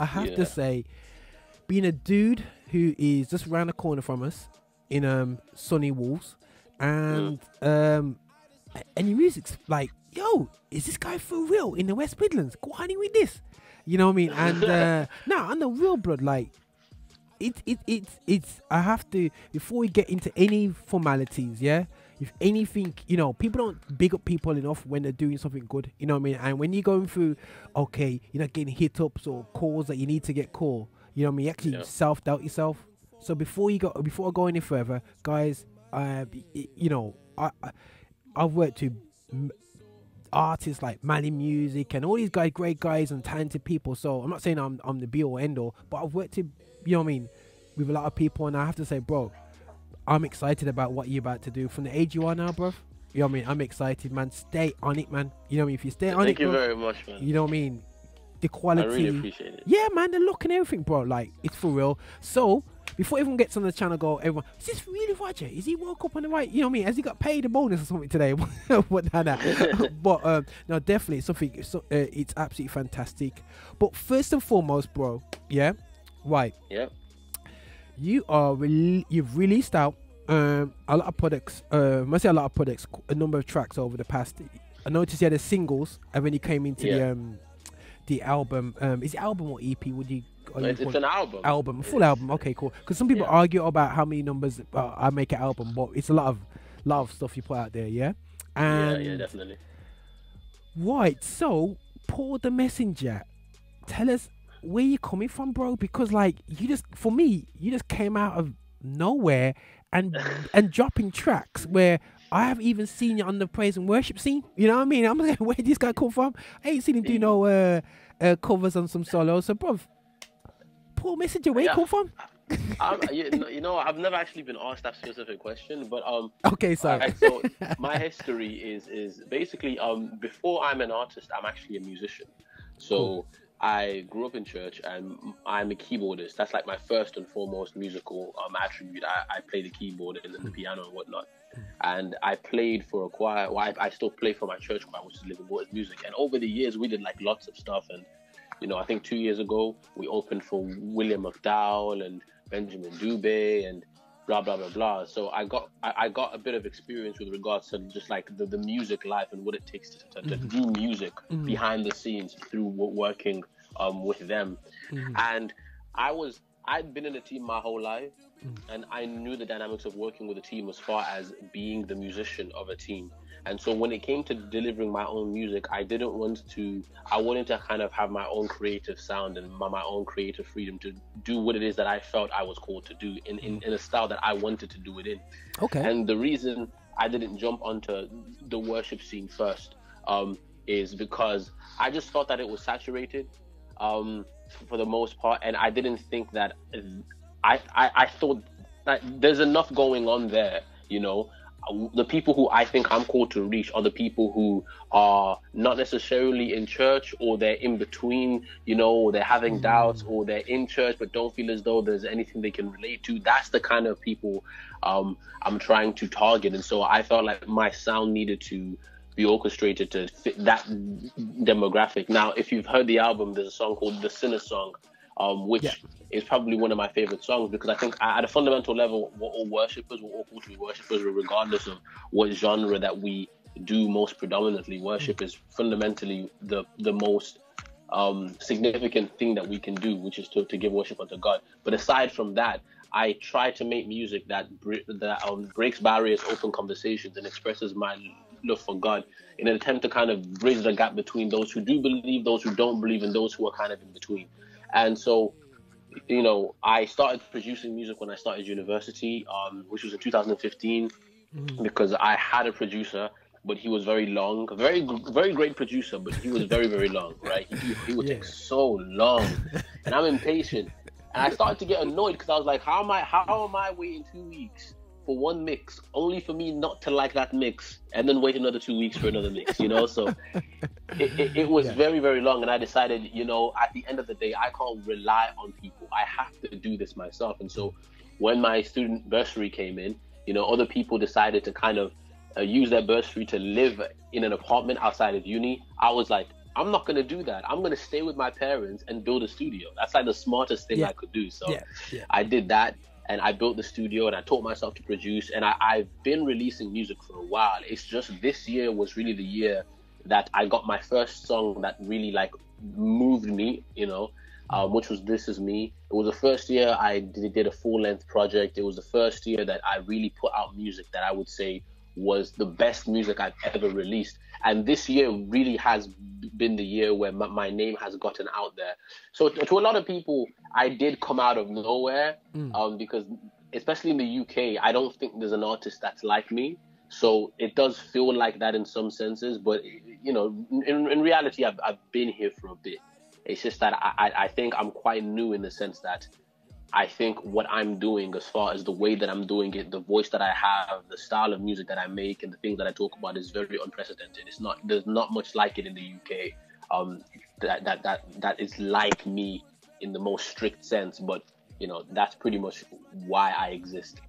I have to say, being a dude who is just around the corner from us in sunny Wolves, and your music's like, yo, is this guy for real in the West Midlands? Go honey with this, you know what I mean? And now on the real blood, like it's I have to, before we get into any formalities, yeah, if anything, you know, people don't big up people enough when they're doing something good, you know what I mean? And when you're going through, okay, you're not getting hit ups or calls that you need to get call, you know what I mean? You actually self-doubt yourself. So before I go any further, guys, you know, I've worked with artists like Mali Music and all these guys, great guys and talented people. So I'm not saying I'm the be all end all, but I've worked with, you know what I mean, with a lot of people, and I have to say, bro, I'm excited about what you're about to do. From the age you are now, bro, you know what I mean, I'm excited, man. Stay on it, man. You know what I mean? If you stay on it, thank you very much, man. You know what I mean? The quality, I really appreciate it. Yeah, man, the look and everything, bro, like it's for real. So before everyone gets on the channel, go, everyone, is this really Roger? Is he woke up on the right? You know what I mean? Has he got paid a bonus or something today? What but no, definitely something. It's absolutely fantastic. But first and foremost, bro, yeah, right. Yeah. You've released out a lot of products. Must say a lot of products, a number of tracks over the past. I noticed you had the singles, and when you came into the album, is it album or EP? Would you? It's an album. Full album. Okay, cool. Because some people argue about how many numbers I make an album, but it's a lot of stuff you put out there, yeah. And yeah, definitely. Right. So, Paul the Messenger, tell us where you coming from, bro? Because like you just came out of nowhere and dropping tracks where I have even seen you on the praise and worship scene. You know what I mean? I'm like, where did this guy come from? I ain't seen him do no covers on some solos. So, bro, Paul Messenger, where you come from? you know, I've never actually been asked that specific question, but okay, sorry. So my history is basically before I'm an artist, I'm actually a musician. So cool. I grew up in church, and I'm a keyboardist. That's like my first and foremost musical attribute. I play the keyboard and the piano and whatnot. And I played for a choir. Well, I still play for my church choir, which is Living Waters Music. And over the years, we did like lots of stuff. And you know, I think 2 years ago, we opened for William McDowell and Benjamin Dubé and blah, blah, blah, blah. So I got a bit of experience with regards to just like the music life and what it takes to do music behind the scenes through working with them. And I'd been in a team my whole life, and I knew the dynamics of working with a team as far as being the musician of a team. And so when it came to delivering my own music, I wanted to kind of have my own creative sound and my own creative freedom to do what it is that I felt I was called to do in a style that I wanted to do it in. Okay. And the reason I didn't jump onto the worship scene first is because I just felt that it was saturated for the most part. And I didn't think that I thought that there's enough going on there, you know. The people who I think I'm called to reach are the people who are not necessarily in church, or they're in between, you know, or they're having doubts, or they're in church but don't feel as though there's anything they can relate to. That's the kind of people I'm trying to target. And so I felt like my sound needed to be orchestrated to fit that demographic. Now, if you've heard the album, there's a song called The Sinner Song, which is probably one of my favorite songs, because I think at a fundamental level, we're all worshippers, we're all called to be worshippers, regardless of what genre that we do most predominantly. Worship is fundamentally the most significant thing that we can do, which is to give worship unto God. But aside from that, I try to make music that breaks barriers, open conversations, and expresses my love for God in an attempt to kind of bridge the gap between those who do believe, those who don't believe, and those who are kind of in between. And so, you know, I started producing music when I started university, which was in 2015, because I had a producer, but he was very long, very great producer, but he was very, very long, right? He would take so long, and I'm impatient. And I started to get annoyed because I was like, how am I waiting 2 weeks for one mix, only for me not to like that mix, and then wait another 2 weeks for another mix, you know? So it was very, very long, and I decided, you know, at the end of the day, I can't rely on people. I have to do this myself. And so when my student bursary came in, you know, other people decided to kind of use their bursary to live in an apartment outside of uni. I was like, I'm not going to do that. I'm going to stay with my parents and build a studio. That's like the smartest thing I could do. So I did that, and I built the studio, and I taught myself to produce, and I've been releasing music for a while. It's just this year was really the year that I got my first song that really like moved me, you know, which was This Is Me. It was the first year I did a full-length project. It was the first year that I really put out music that I would say was the best music I've ever released. And this year really has been the year where my name has gotten out there. So to a lot of people, I did come out of nowhere, because especially in the UK, I don't think there's an artist that's like me. So it does feel like that in some senses, but you know, in reality, I've been here for a bit. It's just that I think I'm quite new in the sense that I think what I'm doing, as far as the way that I'm doing it, the voice that I have, the style of music that I make, and the things that I talk about is very unprecedented. There's not much like it in the UK. That is like me in the most strict sense, but you know, that's pretty much why I exist.